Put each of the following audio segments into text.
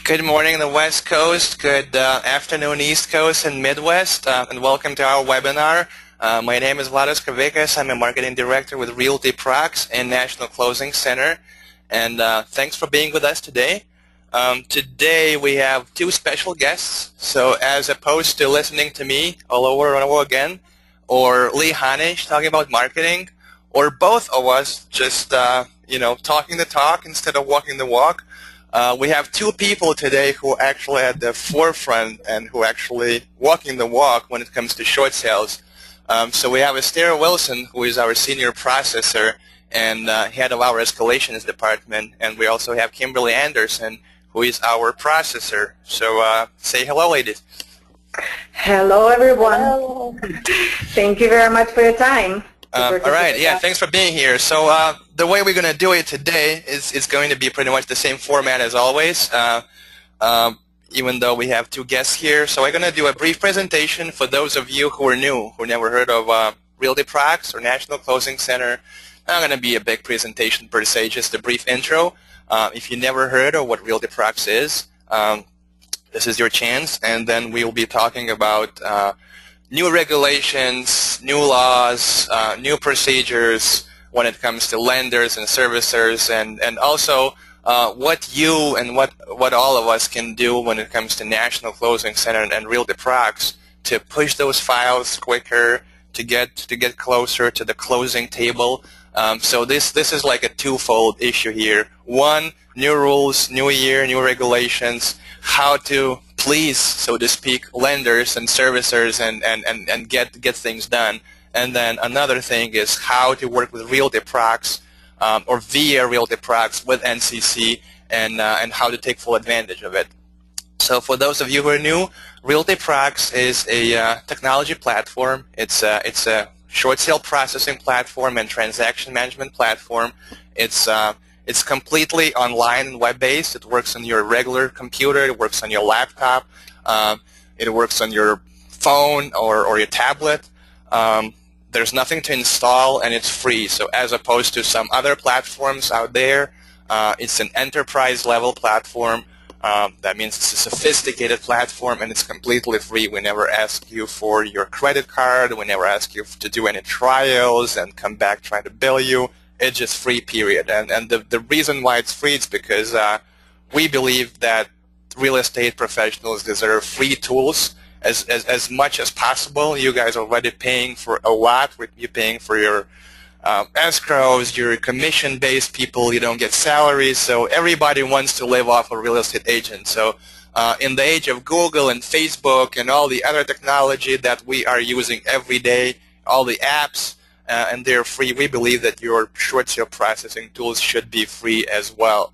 Good morning on the West Coast, good afternoon East Coast and Midwest, and welcome to our webinar. My name is Vlados Kavikas. I'm a marketing director with Realty Prox and National Closing Center, and thanks for being with us today. Today we have two special guests, so as opposed to listening to me all over and over again, or Lee Hanish talking about marketing, or both of us just talking the talk instead of walking the walk. We have two people today who are actually at the forefront and who are actually walking the walk when it comes to short sales. So we have Esther Wilson, who is our senior processor and head of our escalations department, and we also have Kimberly Anderson, who is our processor. So say hello, ladies. Hello, everyone. Hello. Thank you very much for your time. All right, yeah, thanks for being here. So the way we're going to do it today is going to be pretty much the same format as always, even though we have two guests here. So I'm going to do a brief presentation for those of you who are new, who never heard of Realty Prox or National Closing Center. Not going to be a big presentation per se, just a brief intro. If you never heard of what Realty Prox is, this is your chance, and then we will be talking about new regulations, new laws, new procedures when it comes to lenders and servicers, and also what you and what all of us can do when it comes to National Closing Center and Realty Prox to push those files quicker, to get closer to the closing table. So this is like a twofold issue here. One, new rules, new year, new regulations, how to please, so to speak, lenders and servicers and get things done. And then another thing is how to work with Realty Prox or via Realty Prox with NCC and how to take full advantage of it. So for those of you who are new, Realty Prox is a technology platform. It's a short sale processing platform and transaction management platform. It's completely online and web-based. It works on your regular computer. It works on your laptop. It works on your phone or your tablet. There's nothing to install, and it's free. So as opposed to some other platforms out there, it's an enterprise-level platform. That means it's a sophisticated platform, and it's completely free. We never ask you for your credit card. We never ask you to do any trials and come back trying to bill you. It's just free, period. And the reason why it's free is because we believe that real estate professionals deserve free tools as much as possible. You guys are already paying for a lot. You're paying for your escrows, your commission-based people. You don't get salaries. So everybody wants to live off a real estate agent. So in the age of Google and Facebook and all the other technology that we are using every day, all the apps, and they're free, we believe that your short sale processing tools should be free as well.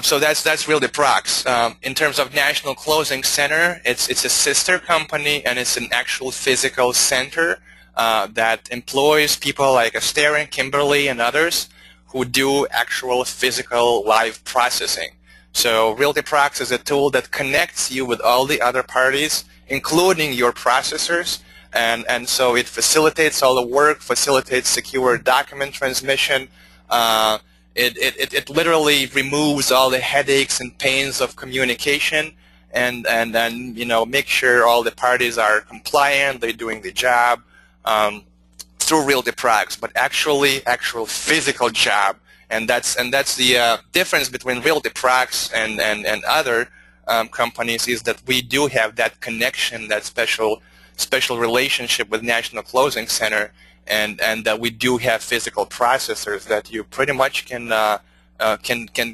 So that's Realty Prox. In terms of National Closing Center, it's a sister company, and it's an actual physical center that employs people like Esther and Kimberly and others who do actual physical live processing. So Realty Prox is a tool that connects you with all the other parties, including your processors. And so it facilitates all the work, facilitates secure document transmission. It literally removes all the headaches and pains of communication, and then make sure all the parties are compliant, they're doing the job through Realty Prox, but actual physical job. And that's the difference between Realty Prox and other companies, is that we do have that connection, that special relationship with National Closing Center, and that we do have physical processors that you pretty much can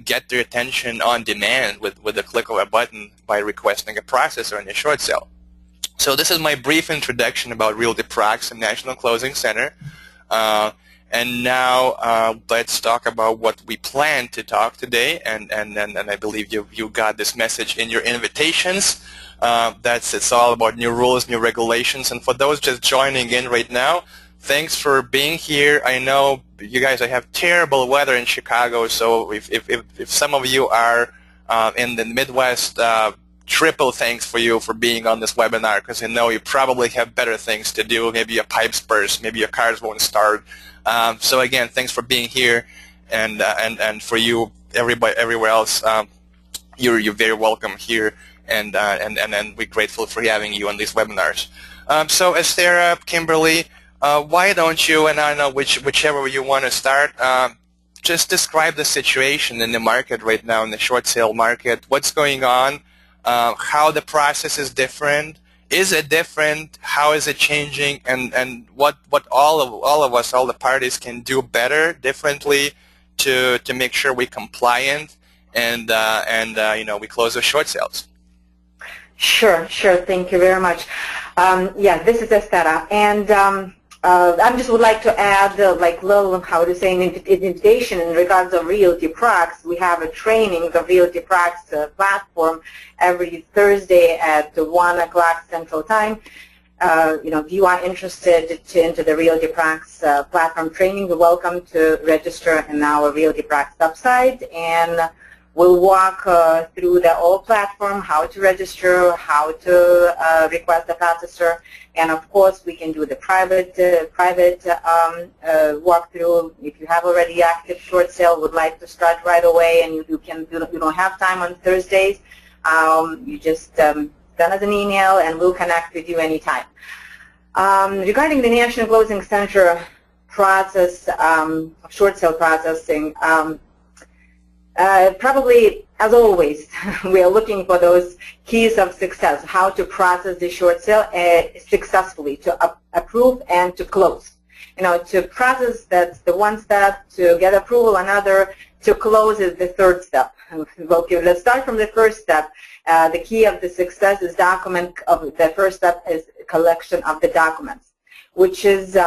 get their attention on demand with a click of a button by requesting a processor in a short sale. So this is my brief introduction about Realty Prox and National Closing Center. And now let's talk about what we plan to talk today, and I believe you got this message in your invitations. It's all about new rules, new regulations, and for those just joining in right now, thanks for being here. I know you guys have terrible weather in Chicago, so if some of you are in the Midwest, triple thanks for you for being on this webinar, because I know you probably have better things to do. Maybe your pipes burst, maybe your cars won't start. So again, thanks for being here, and for you everybody everywhere else, you're very welcome here, and we're grateful for having you on these webinars. So Esther, Kimberly, why don't you, and I know whichever you want to start, just describe the situation in the market right now, in the short sale market. What's going on? How the process is different? Is it different? How is it changing? And what all of us, all the parties, can do better, differently, to make sure we're compliant and we close the short sales. Sure. Thank you very much. Yeah, this is Estera, and I just would like to add little, how to say, an invitation in regards of Realty Prax. We have a training, the Realty Prax platform, every Thursday at 1 o'clock Central Time. If you are interested into the Realty Prax platform training, you're welcome to register in our Realty Prax website, and we'll walk through the whole platform, how to register, how to request a processor, and of course we can do the private walkthrough. If you have already active short sale, would like to start right away, and you don't have time on Thursdays, you just send us an email and we'll connect with you anytime. Regarding the National Closing Center process, short sale processing, probably, as always, we are looking for those keys of success, how to process the short sale successfully, to approve and to close. To process, that's the one step. To get approval, another. To close is the third step. Okay, let's start from the first step. The key of the success is the first step is collection of the documents, which is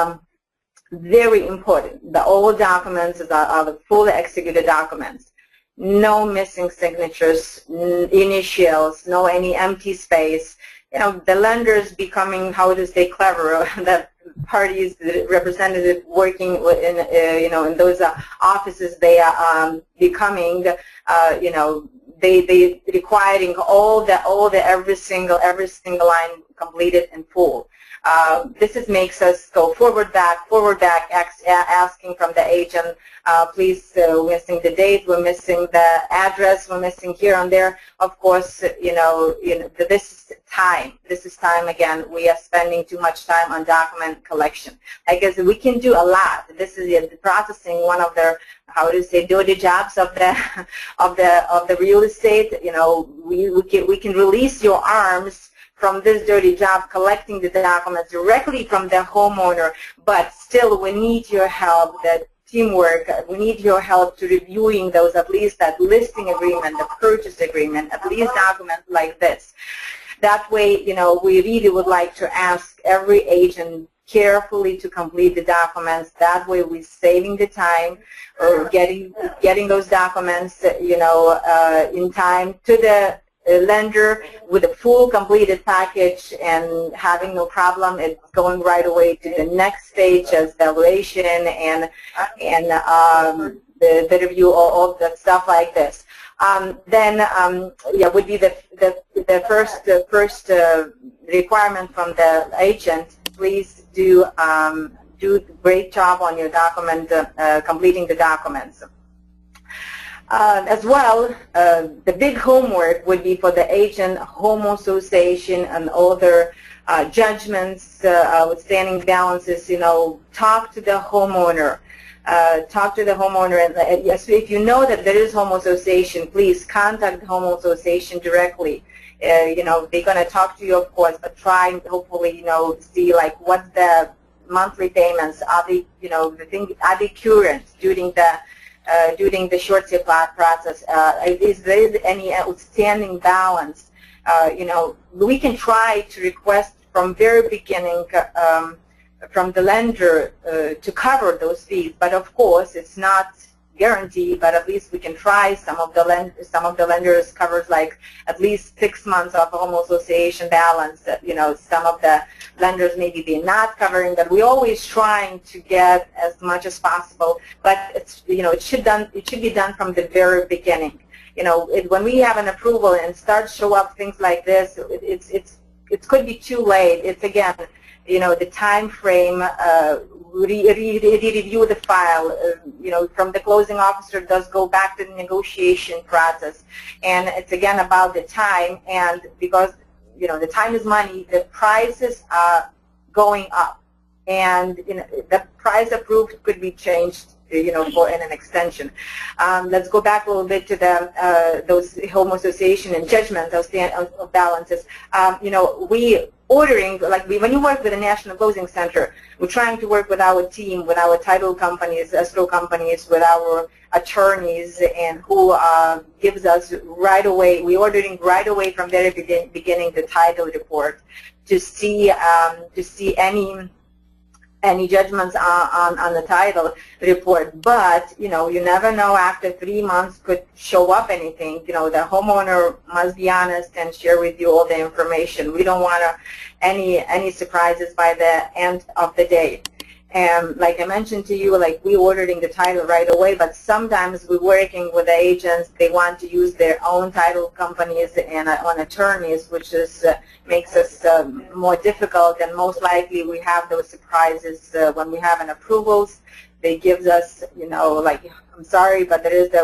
very important. All documents are the fully executed documents. No missing signatures, initials, no any empty space. The lenders becoming, how to say, clever. The parties, the representative working in those offices, they are becoming, they requiring all the every single line completed in full. This makes us go forward, back, asking from the agent, please, we're missing the date, we're missing the address, we're missing here and there. Of course, this is time. This is time again. We are spending too much time on document collection. I guess we can do a lot. This is the processing, one of the, how to say, dirty jobs of the real estate. We can release your arms from this dirty job, collecting the documents directly from the homeowner, but still we need your help, that teamwork. We need your help to reviewing those, at least that listing agreement, the purchase agreement, at least documents like this. That way, we really would like to ask every agent carefully to complete the documents. That way we're saving the time, or getting those documents, in time to the lender with a full completed package, and having no problem. It's going right away to the next stage as valuation and the review, all of that stuff like this. Then would be the first requirement from the agent. Please do a great job on your document, completing the documents. As well, the big homework would be for the agent, home association, and other judgments, outstanding balances. Talk to the homeowner. And yes, if you know that there is home association, please contact the home association directly. They're going to talk to you, of course, but try and hopefully, see like what's the monthly payments. Are they, are they current during the short sale process? Is there any outstanding balance? We can try to request from very beginning from the lender to cover those fees, but of course it's not guaranteed. But at least we can try. Some of the lenders covers like at least 6 months of home association balance. Some of the lenders maybe they're not covering, but we're always trying to get as much as possible. But it's it should be done from the very beginning. When we have an approval and start show up things like this, it could be too late. It's again, the time frame, review the file, from the closing officer does go back to the negotiation process. And it's again about the time, and because, the time is money, the prices are going up. And the price approved could be changed, for an extension. Let's go back a little bit to the those home association and judgments of balances. We ordering, like when you work with a national closing center, we're trying to work with our team, with our title companies, escrow companies, with our attorneys, and who gives us right away. We're ordering right away from very beginning the title report to see any judgments on the title report. But you never know, after 3 months could show up anything. The homeowner must be honest and share with you all the information. We don't want any surprises by the end of the day. And like I mentioned to you, like we ordering the title right away, but sometimes we're working with the agents. They want to use their own title companies and on attorneys, which is makes us more difficult. And most likely we have those surprises when we have an approvals. They gives us, like, I'm sorry, but there is the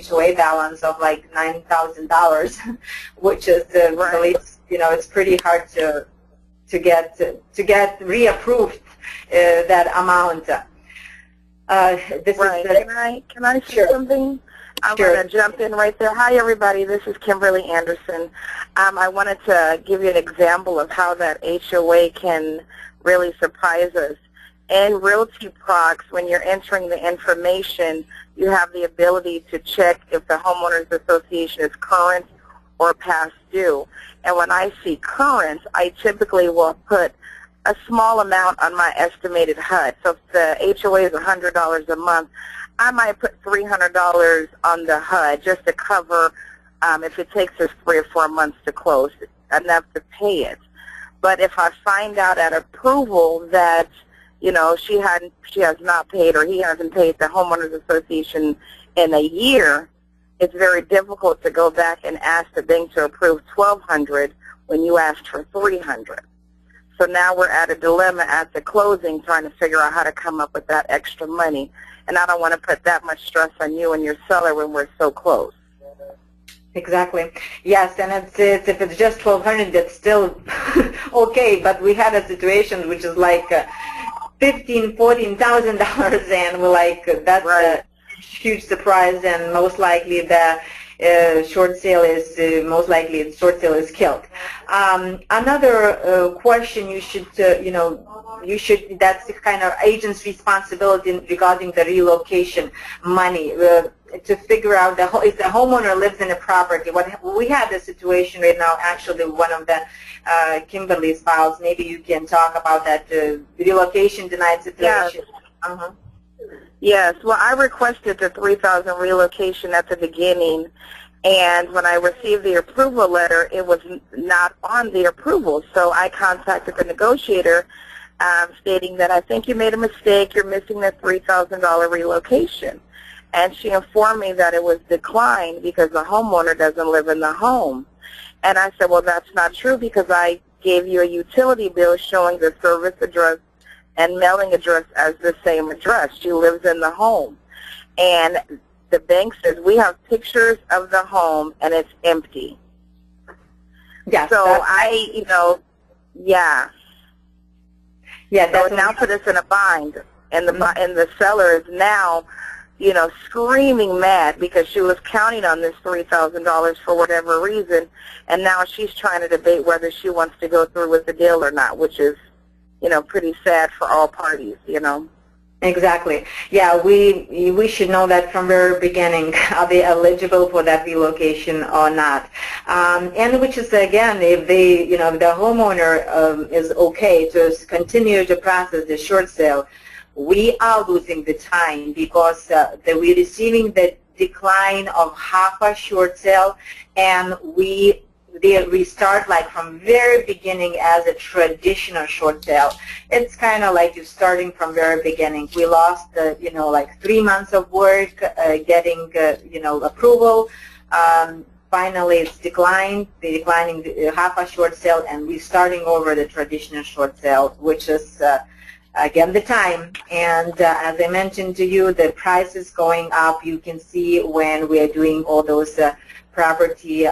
HOA balance of like $9,000, which is really, it's pretty hard to get reapproved that amount. This right. is can I say something? I'm going to jump in right there. Hi, everybody. This is Kimberly Anderson. I wanted to give you an example of how that HOA can really surprise us. In Realty Procs, when you're entering the information, you have the ability to check if the homeowners association is current or past due. And when I see current, I typically will put a small amount on my estimated HUD. So if the HOA is $100 a month, I might put $300 on the HUD just to cover if it takes us 3 or 4 months to close, enough to pay it. But if I find out at approval that she has not paid, or he hasn't paid the homeowners association in a year, it's very difficult to go back and ask the bank to approve $1,200 when you asked for $300. So now we're at a dilemma at the closing, trying to figure out how to come up with that extra money. And I don't want to put that much stress on you and your seller when we're so close. Exactly. Yes, and if it's just $1,200, that's still okay. But we had a situation which is like $14,000, and we're like, that's right. A huge surprise, and most likely the short sale is killed. Another question you should that's the kind of agent's responsibility regarding the relocation money, to figure out if the homeowner lives in a property. We have the situation right now, actually, one of the Kimberly's files. Maybe you can talk about that relocation denied situation. Yes. Yes, well, I requested the $3,000 relocation at the beginning, and when I received the approval letter, it was not on the approval. So I contacted the negotiator stating that I think you made a mistake, you're missing the $3,000 relocation. And she informed me that it was declined because the homeowner doesn't live in the home. And I said, well, that's not true, because I gave you a utility bill showing the service address and mailing address as the same address. She lives in the home. And the bank says, we have pictures of the home and it's empty. Yes, so yeah. Yeah, so it now put us in a bind. And the seller is now, screaming mad because she was counting on this $3,000 for whatever reason, and now she's trying to debate whether she wants to go through with the deal or not, which is pretty sad for all parties, Exactly. Yeah, we should know that from the very beginning. Are they eligible for that relocation or not? And which is, again, if the homeowner is okay to continue to process the short sale, we are losing the time, because we're receiving the decline of half a short sale, and we start like from very beginning as a traditional short sale. It's kind of like you're starting from very beginning. We lost, like 3 months of work getting, approval. finally it's declined. They're declining the half a short sale and restarting over the traditional short sale, which is again the time. And as I mentioned to you, the price is going up. You can see when we are doing all those property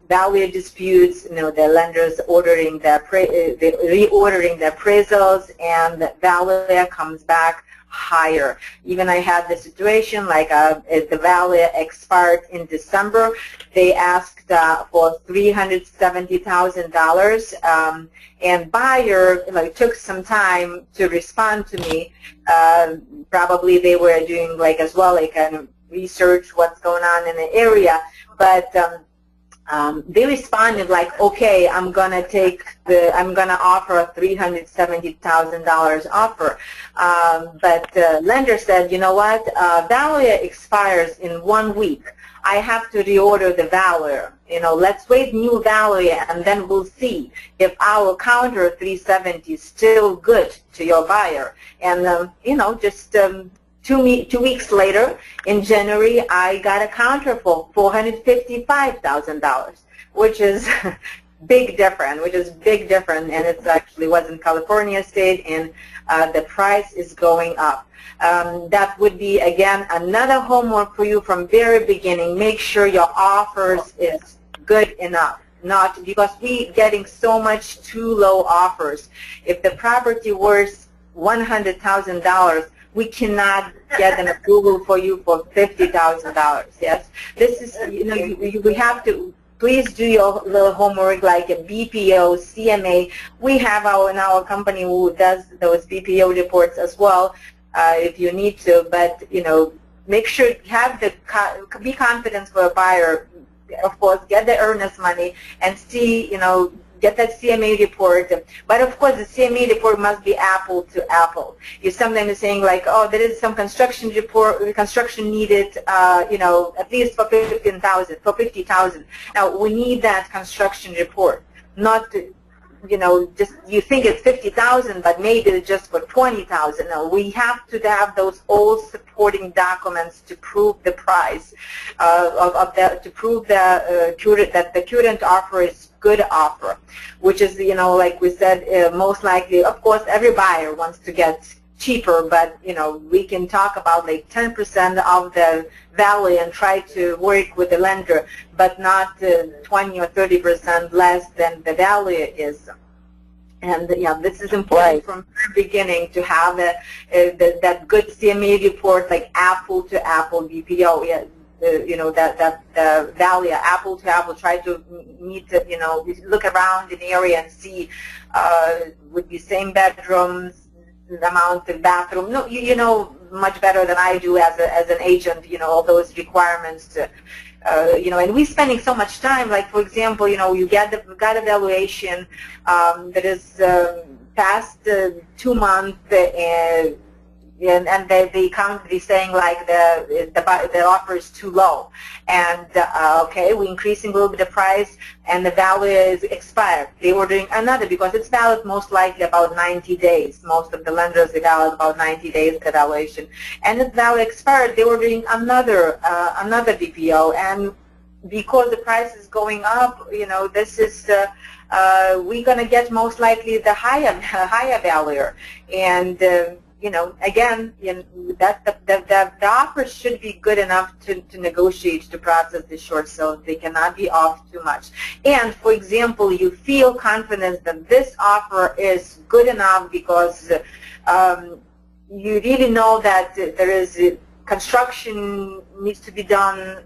value disputes, you know, the lenders ordering reordering the appraisals, and the value comes back higher. Even I had the situation like the value expired in December. They asked for $370,000, and buyer took some time to respond to me. Probably they were doing as well kind of research what's going on in the area, but they responded like, okay, I'm gonna offer a $370,000 offer. But lender said, you know what, value expires in 1 week. I have to reorder the value. You know, let's wait new value and then we'll see if our counter 370 is still good to your buyer. And you know, just 2 weeks later, in January, I got a counter for $455,000, which is big difference, and it actually was in California state, and the price is going up. That would be, again, another homework for you from very beginning. Make sure your offers is good enough. Not because we getting so much too low offers. If the property worth $100,000, we cannot get an approval for you for $50,000. Yes, this is, you know, we have to. Please do your little homework, like a BPO, CMA. We have in our company who does those BPO reports as well, if you need to. But you know, make sure you have be confident for a buyer. Of course, get the earnest money and see, you know, get that CMA report. But of course, the CMA report must be apple to apple. You sometimes saying like, oh, there is some construction needed, you know, at least for $50,000. Now we need that construction report, not to, you know, just you think it's $50,000, but maybe it's just for $20,000. No, we have to have those all supporting documents to prove the price to prove that the current offer is good offer, which is, you know, like we said, most likely, of course, every buyer wants to get cheaper, but, you know, we can talk about like 10% of the value and try to work with the lender, but not 20 or 30% less than the value is. And yeah, this is important from the beginning to have that good CMA report, like apple to apple BPO. Yeah. You know, that value, apple to apple, try to meet, you know, look around in the area and see would be same bedrooms, amount of bathroom. No, you know much better than I do as an agent, you know, all those requirements to, you know, and we're spending so much time, like, for example, you know, you got evaluation that is past 2 months, and they come be saying like the offer is too low, and okay, we're increasing a little bit the price, and the value is expired. They were doing another because it's valid most likely about 90 days. Most of the lenders are valid about 90 days evaluation, and the value expired. They were doing another BPO, and because the price is going up, you know, this is we're gonna get most likely the higher value, and you know, again, you know, that the offers should be good enough to negotiate to process the short sale. They cannot be off too much. And for example, you feel confident that this offer is good enough because you really know that there is construction needs to be done,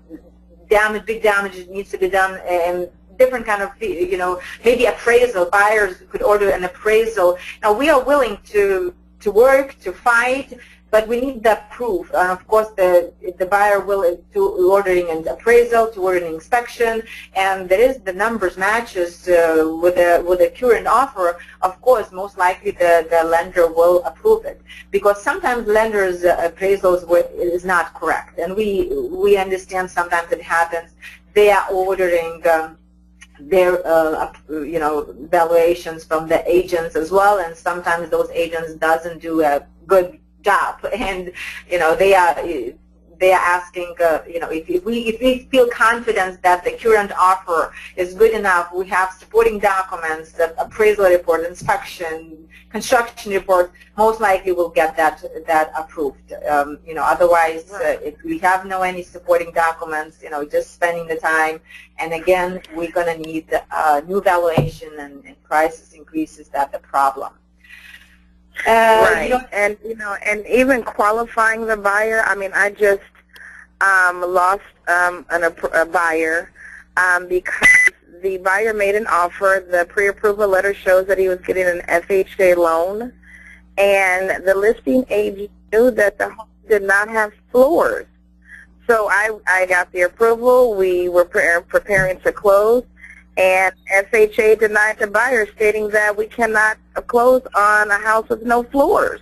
big damage needs to be done, and different kind of, you know, maybe appraisal. Buyers could order an appraisal. Now we are willing to work, to fight, but we need that proof. And of course, the buyer will to ordering an appraisal, to ordering inspection, and there is the numbers matches with the current offer. Of course, most likely the lender will approve it, because sometimes lenders' appraisals is not correct, and we understand sometimes it happens. They are ordering their you know, valuations from the agents as well, and sometimes those agents doesn't do a good job, and you know, they are they are asking, if we feel confident that the current offer is good enough, we have supporting documents, the appraisal report, inspection, construction report, most likely we'll get that approved. Otherwise, if we have any supporting documents, just spending the time, and again, we're going to need new valuation and prices increases. That's the problem. Right, and even qualifying the buyer. I mean, I just lost a buyer because the buyer made an offer. The pre-approval letter shows that he was getting an FHA loan, and the listing agent knew that the home did not have floors. So I got the approval. We were preparing to close, and FHA denied the buyer, stating that we cannot close on a house with no floors.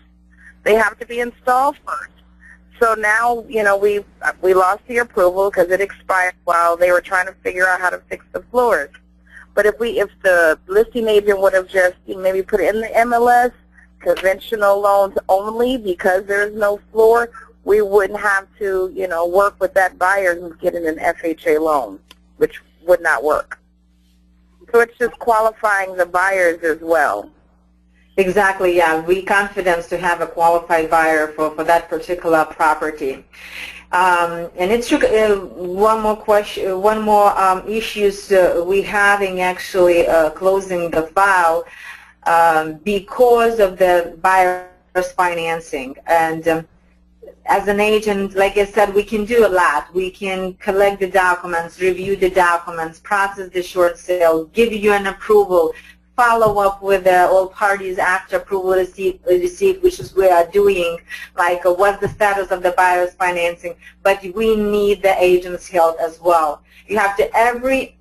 They have to be installed first. So now, we lost the approval because it expired while they were trying to figure out how to fix the floors. But if the listing agent would have just maybe put it in the MLS, conventional loans only, because there's no floor, we wouldn't have to, work with that buyer who's getting an FHA loan, which would not work. So it's just qualifying the buyers as well. Exactly, yeah. We confidence to have a qualified buyer for that particular property. And it's one more question, one more issues we having actually closing the file because of the buyer's financing. And as an agent, like I said, we can do a lot. We can collect the documents, review the documents, process the short sale, give you an approval, follow up with all parties after approval received, which is we are doing, like what's the status of the buyer's financing. But we need the agent's help as well. You have to every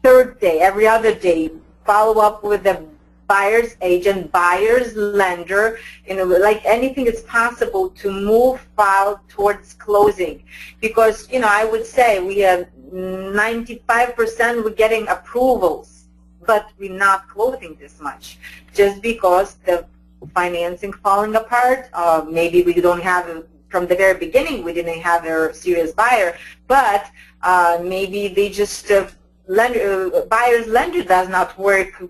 third day, every other day, follow up with the buyer's agent, buyer's lender, like anything is possible to move file towards closing. Because, I would say we have 95% we're getting approvals, but we're not closing this much just because the financing falling apart. Maybe we don't have, from the very beginning, we didn't have a serious buyer, but maybe they just, buyer's lender does not work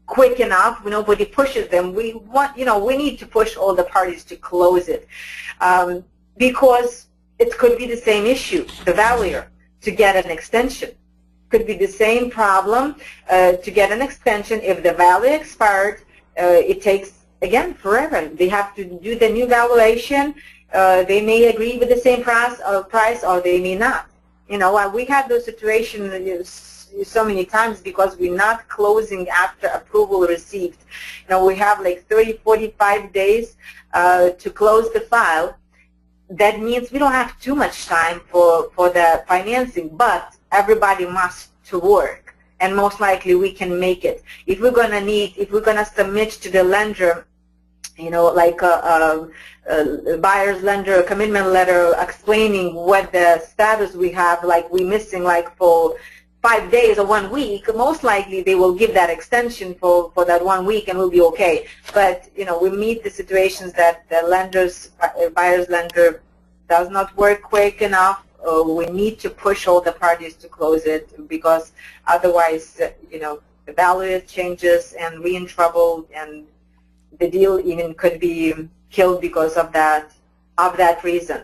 quick enough. Nobody pushes them. We want, we need to push all the parties to close it because it could be the same issue, the valuer, to get an extension. Could be the same problem to get an extension. If the value expired, it takes, again, forever. They have to do the new valuation. They may agree with the same price or they may not. We have those situations so many times because we're not closing after approval received. We have like 30, 45 days to close the file. That means we don't have too much time for the financing, but everybody must to work, and most likely we can make it. If we're gonna submit to the lender, like a buyer's lender, a commitment letter explaining what the status we have, like we're missing like for 5 days or 1 week, most likely they will give that extension for that 1 week and we'll be okay. But, we meet the situations that the buyer's lender does not work quick enough. We need to push all the parties to close it because otherwise, the value changes and we're in trouble and the deal even could be killed because of that reason.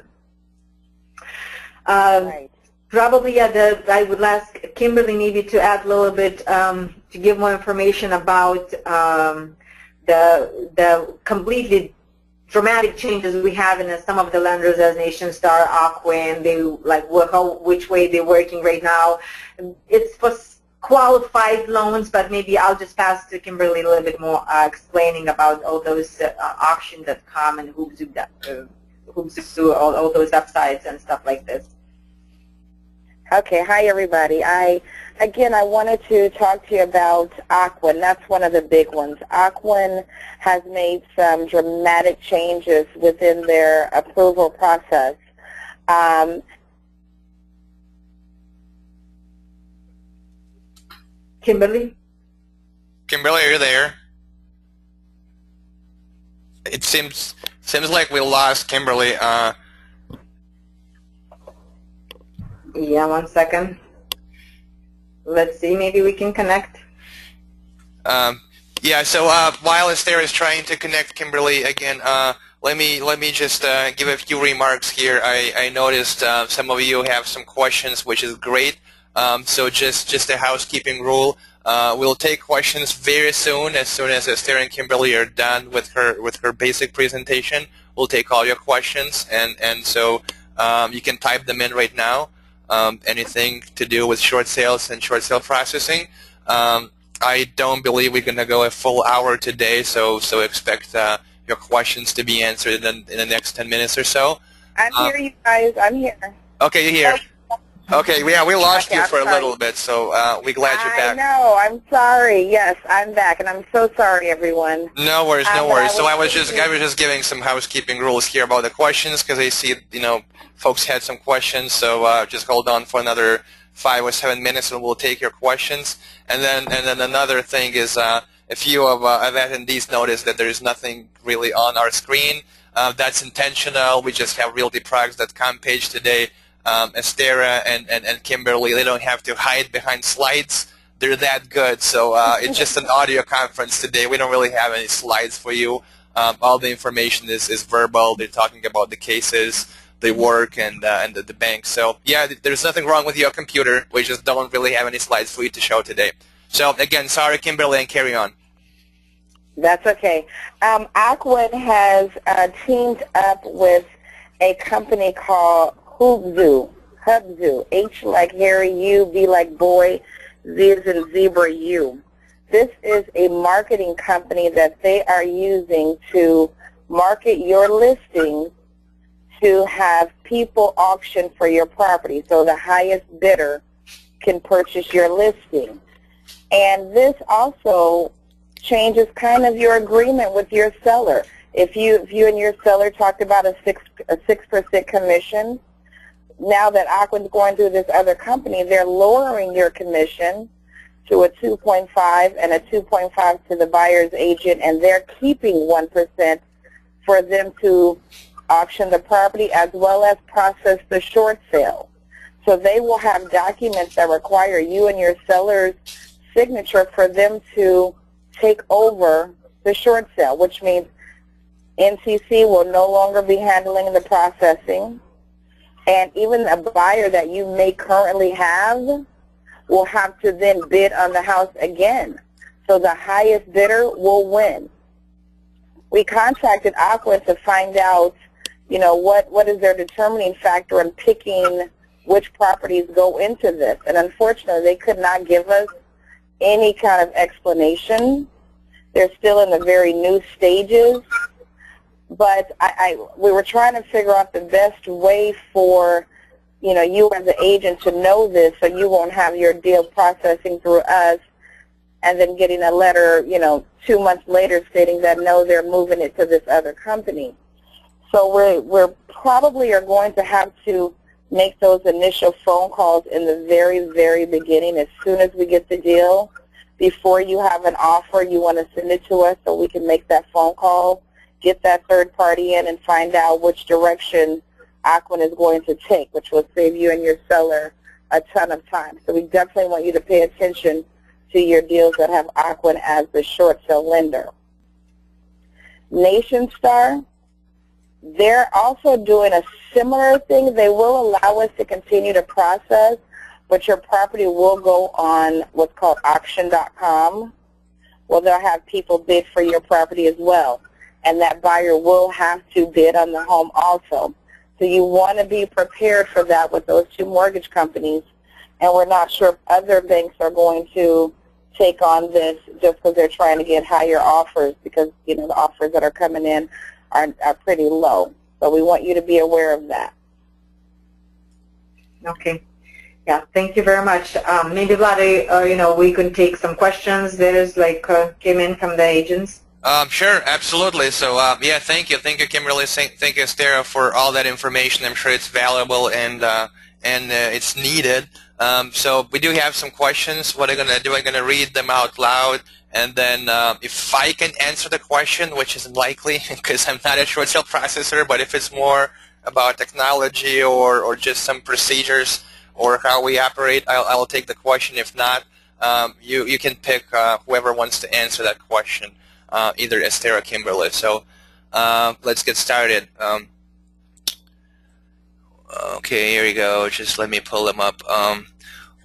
Right. Probably, I would ask Kimberly maybe to add a little bit to give more information about the completely dramatic changes we have in some of the lenders as Nation Star, Ocwen, which way they're working right now. It's for qualified loans, but maybe I'll just pass to Kimberly a little bit more explaining about all those auction.com and who's all those websites and stuff like this. Okay, hi everybody. I wanted to talk to you about Ocwen. That's one of the big ones. Ocwen has made some dramatic changes within their approval process. Kimberly? Kimberly, are you there? It seems like we lost Kimberly. Yeah, 1 second. Let's see, maybe we can connect. Yeah, so while Esther is trying to connect Kimberly again, let me just give a few remarks here. I noticed some of you have some questions, which is great. So just a housekeeping rule. We'll take questions very soon as Esther and Kimberly are done with her basic presentation. We'll take all your questions, and so you can type them in right now. Anything to do with short sales and short sale processing. I don't believe we're going to go a full hour today, so expect your questions to be answered in the next 10 minutes or so. I'm here, you guys. I'm here. Okay, you're here. Okay, yeah, we lost you for a sorry. little bit, so we're glad you're back. I know. I'm sorry. Yes, I'm back, and I'm so sorry, everyone. No worries, no worries. So I was just giving some housekeeping rules here about the questions because I see folks had some questions, so just hold on for another 5 or 7 minutes and we'll take your questions. And then another thing is a few of attendees noticed that there is nothing really on our screen. That's intentional. We just have realtyproducts.com page today. Estera and Kimberly, they don't have to hide behind slides. They're that good. So it's just an audio conference today. We don't really have any slides for you. All the information is verbal. They're talking about the cases, the work, and the bank. So yeah, there's nothing wrong with your computer. We just don't really have any slides for you to show today. So again, sorry, Kimberly, and carry on. That's okay. Ocwen has teamed up with a company called Hubzu, H like Harry, U, B like boy, Z as in zebra, U. This is a marketing company that they are using to market your listings to have people auction for your property, so the highest bidder can purchase your listing. And this also changes kind of your agreement with your seller. If you and your seller talked about a 6% commission, now that Ocwen's going through this other company, they're lowering your commission to a 2.5 and a 2.5 to the buyer's agent, and they're keeping 1% for them to auction the property as well as process the short sale. So they will have documents that require you and your seller's signature for them to take over the short sale, which means NCC will no longer be handling the processing. And even a buyer that you may currently have will have to then bid on the house again. So the highest bidder will win. We contacted Ocwen to find out, what is their determining factor in picking which properties go into this. And unfortunately, they could not give us any kind of explanation. They're still in the very new stages. But we were trying to figure out the best way for, you as an agent to know this, so you won't have your deal processing through us and then getting a letter, 2 months later stating that, no, they're moving it to this other company. So we're probably are going to have to make those initial phone calls in the very, very beginning as soon as we get the deal. Before you have an offer, you want to send it to us so we can make that phone call, get that third party in, and find out which direction Ocwen is going to take, which will save you and your seller a ton of time. So we definitely want you to pay attention to your deals that have Ocwen as the short sale lender. Nation Star, they're also doing a similar thing. They will allow us to continue to process, but your property will go on what's called auction.com, where they'll have people bid for your property as well. And that buyer will have to bid on the home also. So you want to be prepared for that with those two mortgage companies. And we're not sure if other banks are going to take on this just because they're trying to get higher offers, because the offers that are coming in are pretty low. So we want you to be aware of that. Okay. Yeah, thank you very much. Maybe, Vlade, we can take some questions. There's came in from the agents. Sure, absolutely. So, yeah, thank you, Kimberly. Thank you, Estera, for all that information. I'm sure it's valuable and it's needed. So we do have some questions. What I'm going to do, I'm going to read them out loud, and then if I can answer the question, which is unlikely because I'm not a short sale processor, but if it's more about technology or just some procedures, or how we operate, I'll take the question. If not, you can pick whoever wants to answer that question, either Esther or Kimberly. So let's get started. Okay, here we go. Just let me pull them up.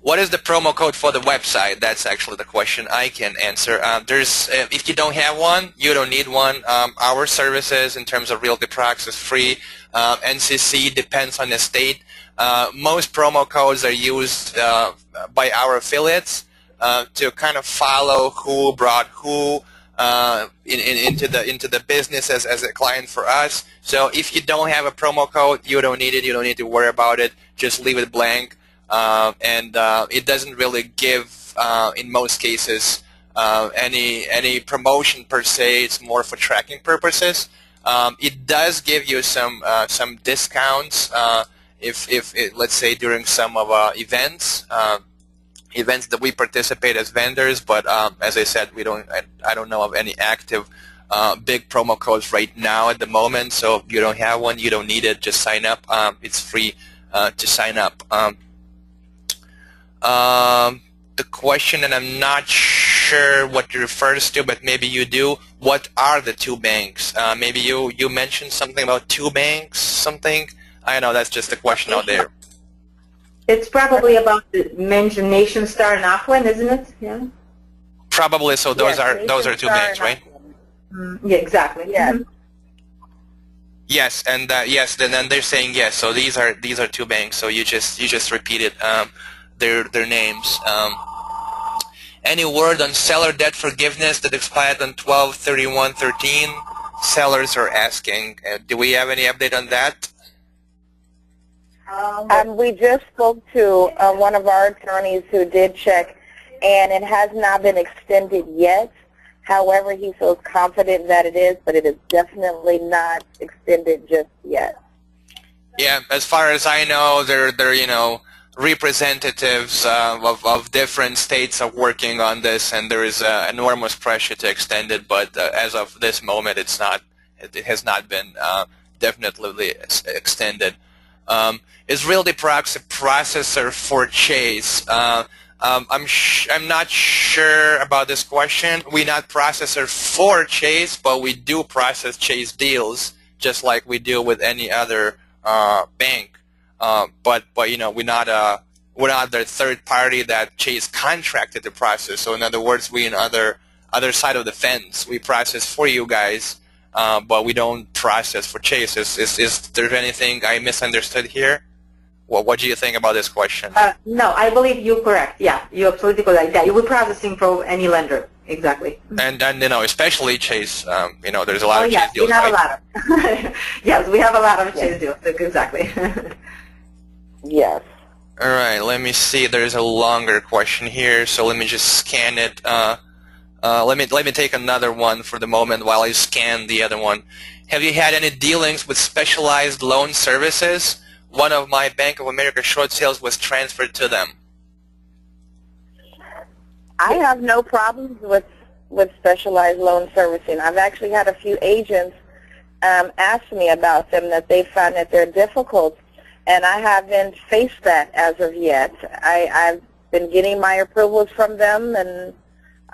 What is the promo code for the website? That's actually the question I can answer. If you don't have one, you don't need one. Our services in terms of Realty Prox is free. NCC depends on the state. Most promo codes are used by our affiliates to kind of follow who brought who into the business as a client for us. So if you don't have a promo code, you don't need it. You don't need to worry about it. Just leave it blank. And it doesn't really give, in most cases, any promotion per se. It's more for tracking purposes. It does give you some discounts if let's say during some of our events that we participate as vendors. But as I said, I don't know of any active big promo codes right now at the moment. So if you don't have one, you don't need it. Just sign up. It's free to sign up. The question, and I'm not sure what it refers to, but maybe you do. What are the two banks? Maybe you mentioned something about two banks, something. I know that's just a question out there. It's probably about the mentioned Nation Star and Ocwen, isn't it? Yeah. Probably. So those are two banks, right? Yeah, exactly. Yes. Mm-hmm. Yes, and yes. Then they're saying yes. So these are two banks. So you just repeated their names. Any word on seller debt forgiveness that expired on 12/31/13? Sellers are asking. Do we have any update on that? We just spoke to one of our attorneys who did check, and it has not been extended yet. However, he feels confident that it is, but it is definitely not extended just yet. Yeah, as far as I know, they're representatives of different states are working on this, and there is enormous pressure to extend it. But as of this moment, it has not been definitely extended. Is Realty Prox a processor for Chase? I'm not sure about this question. We're not processor for Chase, but we do process Chase deals just like we do with any other bank. But we're not the third party that Chase contracted to process. So in other words, we on other side of the fence. We process for you guys, but we don't process for Chase. Is there anything I misunderstood here? What do you think about this question? No, I believe you're correct. Yeah, you're absolutely correct. Yeah, you're processing for any lender. Exactly. And especially Chase. There's a lot of Chase deals. We have right? a lot of. Yes, we have a lot of Chase deals. Exactly. Yes. All right. Let me see. There's a longer question here, so let me just scan it. Let me take another one for the moment while I scan the other one. Have you had any dealings with specialized loan services? One of my Bank of America short sales was transferred to them. I have no problems with specialized loan servicing. I've actually had a few agents ask me about them, that they find that they're difficult, and I haven't faced that as of yet. I've been getting my approvals from them, and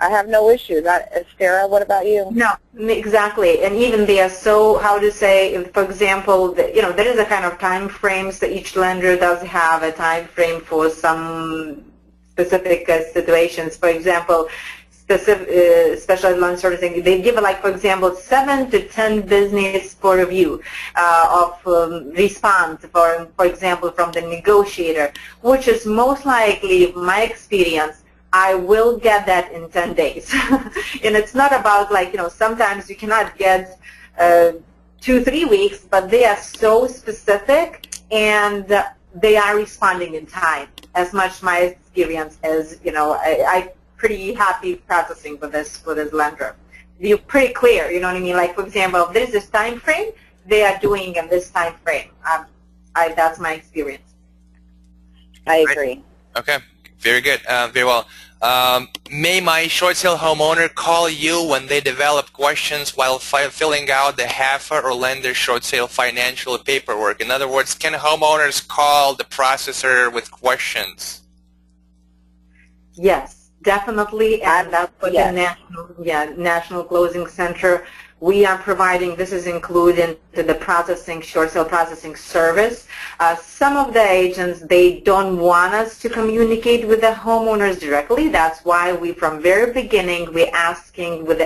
I have no issue. Estera, what about you? No, exactly. And even they are so, how to say, for example, there is a kind of time frames that each lender does have a time frame for some specific situations. For example, specialized loan servicing, they give, like, for example, 7 to 10 business for review of response, for example, from the negotiator, which is most likely, my experience, I will get that in 10 days. And it's not about, sometimes you cannot get 2-3 weeks, but they are so specific, and they are responding in time. As much my experience as, I pretty happy processing with this lender. You're pretty clear, you know what I mean? Like, for example, if there's this time frame, they are doing in this time frame. That's my experience. I agree. Okay, very good, very well. May my short sale homeowner call you when they develop questions while filling out the HAFA or lender short sale financial paperwork? In other words, can homeowners call the processor with questions? Yes, definitely, and that's what the National Closing Center, we are providing. This is included into the processing, short sale processing service. Some of the agents, they don't want us to communicate with the homeowners directly. That's why we, from very beginning, we're talking with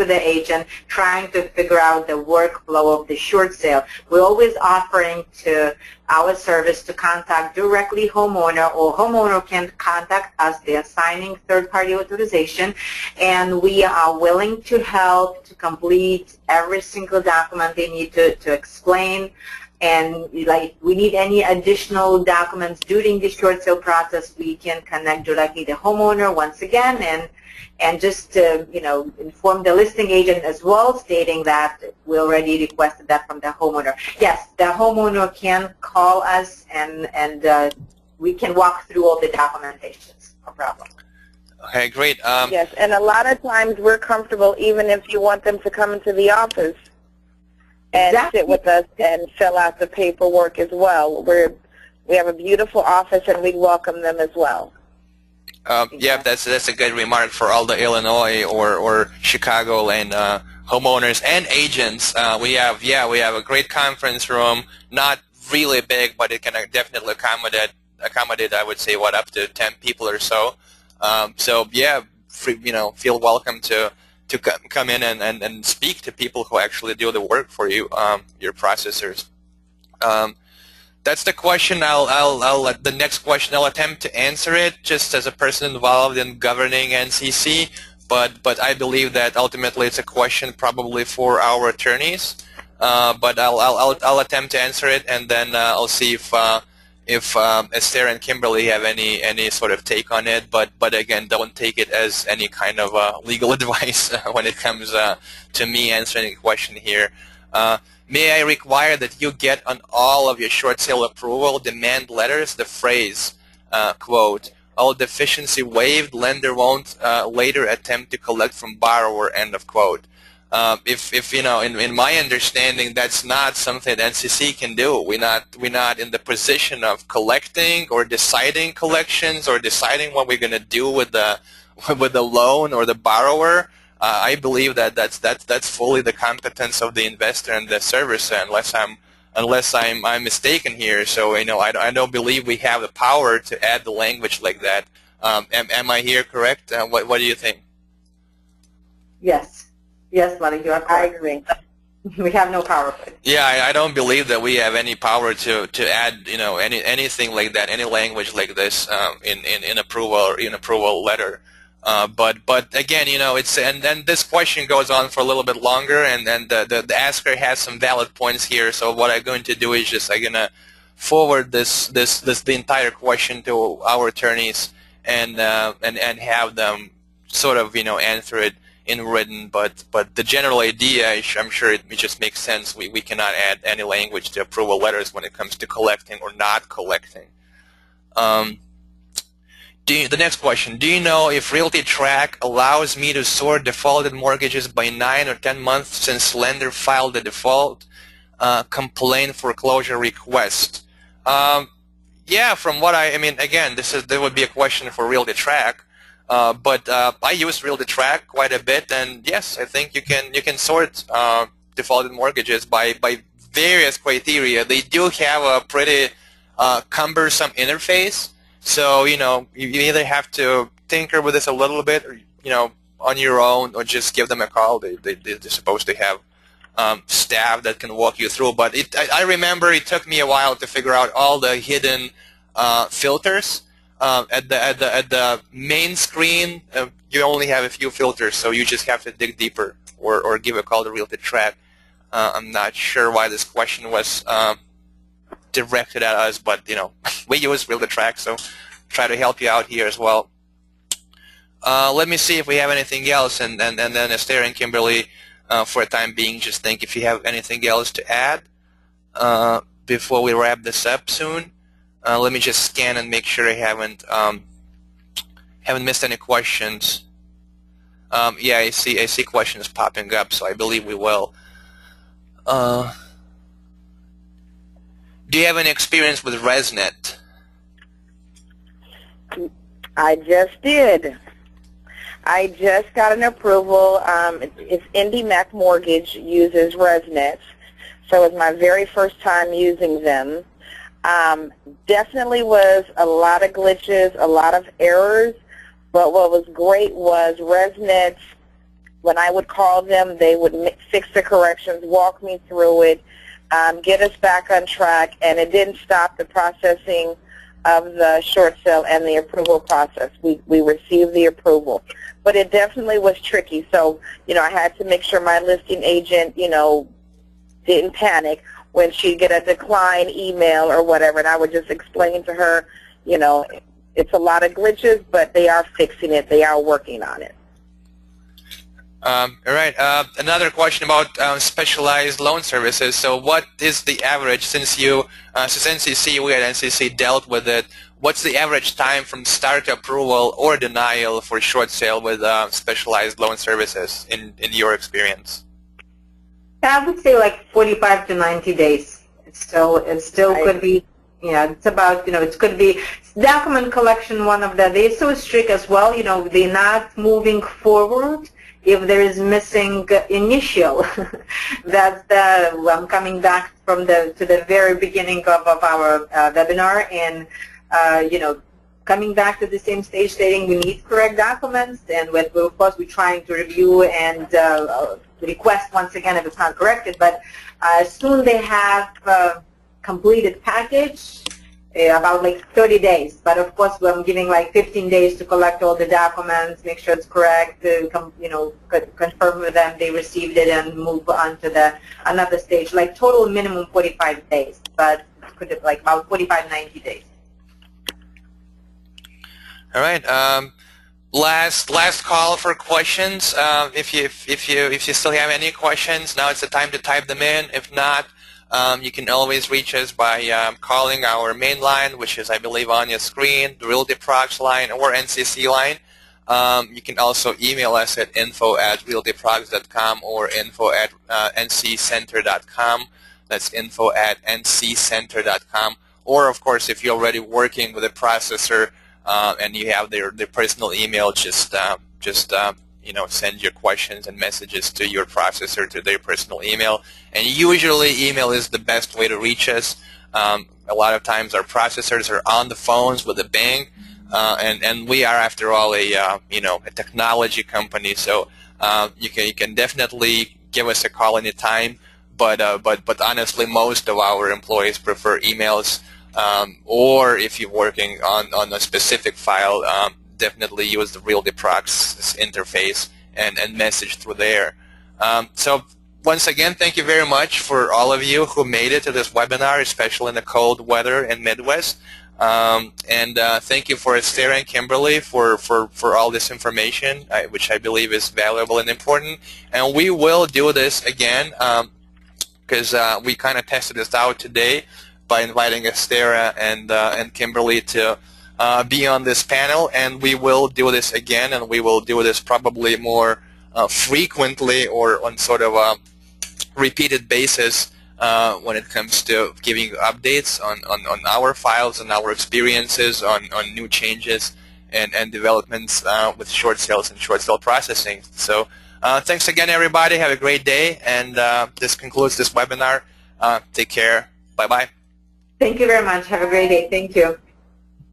the agent, trying to figure out the workflow of the short sale. We're always offering to our service to contact directly homeowner, or homeowner can contact us. They're signing third-party authorization, and we are willing to help to complete every single document they need to explain. And like, we need any additional documents during the short sale process, we can connect directly the homeowner once again, and just inform the listing agent as well, stating that we already requested that from the homeowner. Yes, the homeowner can call us, and we can walk through all the documentations. No problem. Okay, great. Yes, and a lot of times we're comfortable even if you want them to come into the office and sit with us and fill out the paperwork as well. We have a beautiful office, and we welcome them as well. Yeah, that's a good remark for all the Illinois or Chicago and homeowners and agents. We have a great conference room, not really big, but it can definitely accommodate I would say up to 10 people or so. So yeah, feel welcome to come in and speak to people who actually do the work for you, your processors. That's the question. The next question, I'll attempt to answer it just as a person involved in governing NCC, but I believe that ultimately it's a question probably for our attorneys. But I'll attempt to answer it, and then I'll see if Esther and Kimberly have any sort of take on it. But again, don't take it as any kind of legal advice when it comes to me answering a question here. May I require that you get on all of your short sale approval demand letters the phrase, quote, all deficiency waived, lender won't later attempt to collect from borrower, end of quote. If in my understanding, that's not something that NCC can do. We're not in the position of collecting or deciding collections or deciding what we're going to do with the loan or the borrower. I believe that that's fully the competence of the investor and the servicer, unless I'm mistaken here. So I don't believe we have the power to add the language like that. Am I here correct? What do you think? Yes, Larry, you are correct. I agree. We have no power. Yeah, I don't believe that we have any power to add anything like that, any language like this in approval letter. But again, it's, and then this question goes on for a little bit longer, and then the asker has some valid points here. So what I'm going to do is I'm gonna forward the entire question to our attorneys and have them sort of answer it in written. But the general idea, I'm sure it just makes sense. We cannot add any language to approval letters when it comes to collecting or not collecting. The next question, do you know if Realty Track allows me to sort defaulted mortgages by 9 or 10 months since lender filed the default complaint foreclosure request? Yeah, from what I mean, again, there would be a question for Realty Track, but I use Realty Track quite a bit, and yes, I think you can sort defaulted mortgages by various criteria. They do have a pretty cumbersome interface. So, you either have to tinker with this a little bit, or, on your own, or just give them a call. They're supposed to have staff that can walk you through. But I remember it took me a while to figure out all the hidden filters. At the main screen, you only have a few filters, so you just have to dig deeper or give a call to Realty Track. I'm not sure why this question was directed at us, but we use Realty Track, so try to help you out here as well. Let me see if we have anything else, and then Esther and Kimberly, for a time being, just think if you have anything else to add before we wrap this up soon. Let me just scan and make sure I haven't missed any questions. Yeah, I see questions popping up, so I believe we will. Do you have any experience with ResNet? I just did. I just got an approval. It's IndyMac Mortgage uses ResNet, so it was my very first time using them. Definitely was a lot of glitches, a lot of errors, but what was great was ResNet, when I would call them, they would fix the corrections, walk me through it, get us back on track, and it didn't stop the processing of the short sale and the approval process. We received the approval. But it definitely was tricky. So, I had to make sure my listing agent, didn't panic when she'd get a decline email or whatever. And I would just explain to her, it's a lot of glitches, but they are fixing it. They are working on it. All right. Another question about specialized loan services. So what is the average, since NCC, we at NCC dealt with it, what's the average time from start to approval or denial for short sale with specialized loan services in your experience? I would say like 45 to 90 days. It still could be, it's about, it could be document collection, one of the, they're so strict as well, they're not moving forward if there is missing initial. That's I'm coming back to the very beginning of our webinar, and coming back to the same stage, stating we need correct documents, and of course we're trying to review and request once again if it's not corrected. But as soon they have completed package, about like 30 days. But of course, I'm giving like 15 days to collect all the documents, make sure it's correct, confirm with them they received it, and move on to another stage. Like total minimum 45 days, but could have like about 45, 90 days. All right. Last call for questions. If you still have any questions, now it's the time to type them in. If not, you can always reach us by calling our main line, which is, I believe, on your screen, the Realty Procs line or NCC line. You can also email us at info@realtyprocs.com or info@nccenter.com. That's info@nccenter.com. Or, of course, if you're already working with a processor and you have their personal email, just send your questions and messages to your processor to their personal email. And usually email is the best way to reach us. A lot of times our processors are on the phones with the bank, and we are, after all, a technology company. So you can definitely give us a call anytime. But honestly, most of our employees prefer emails. Or if you're working on a specific file, definitely use the Realty Procs interface and message through there. So once again, thank you very much for all of you who made it to this webinar, especially in the cold weather in Midwest. And thank you for Sarah and Kimberly for all this information, which I believe is valuable and important. And we will do this again because we kind of tested this out today by inviting Sarah and Kimberly to be on this panel, and we will do this again, and we will do this probably more frequently or on sort of a repeated basis when it comes to giving updates on our files and our experiences on new changes and developments with short sales and short sale processing. So thanks again, everybody. Have a great day, and this concludes this webinar. Take care. Bye-bye. Thank you very much. Have a great day. Thank you.